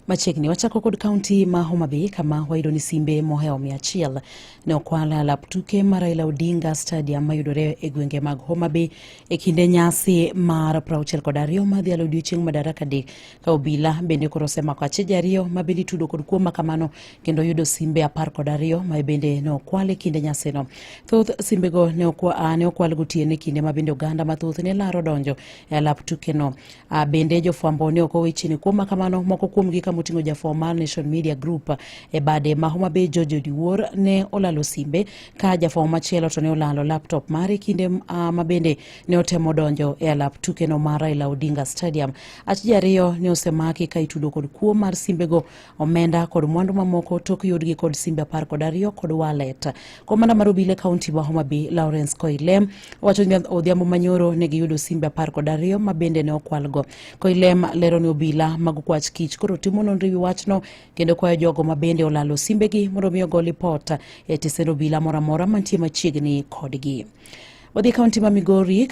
Machiegni wachako kod kaunti ma Homa Bay kama wayudo ni simbe mohewo 100 ne okwal alap tuke mar Raila Odinga Stadium mayudore e gwenge mag Homa Bay e kinde nyasi mar 62 madhialo odiochieng' madaraka adek ka Obila bende koro osemako achije 2 ma bende tudo kod kuom makamano kendo yudo simbe 12 ma bende ne okwal e kinde nyasi no. Thoth simbego ne okwal gotiene kinde ma bende oganda mathoth ne laro donjo e alap tuke no. Bende jofwambo ne ok oweche ni kuom makamano moko kuomgi motingo jafwambo mar Nation Media Group e bade ma Homa Bay Jojo Diwuor ne olalo simbe ka jafwambo machielo to ne olalo laptop mare kinde ma bende ne otemo donjo e alap tuke no mar Raila Odinga Stadium. Achije 2 ne osemaki ka itudo kod kuom mar simbego, omenda kod mwandu mamoko tok yudgi kod simbe 12 kod wallet. Komanda mar Obila kaunti ma Homa Bay Lawrence Koilem wacho ni odhiambo manyoro ne giyudo simbe 12 ma bende ne okwalgo. Koilem lero ni Obila mag kwach kich koro timo nonro wi wachno kendo kwayo jogo ma bende olalo simbegi mondo mi ogol lipot e tisend Obila moro amora mantie machiegni kodgi. Wadhi kaunti ma Migori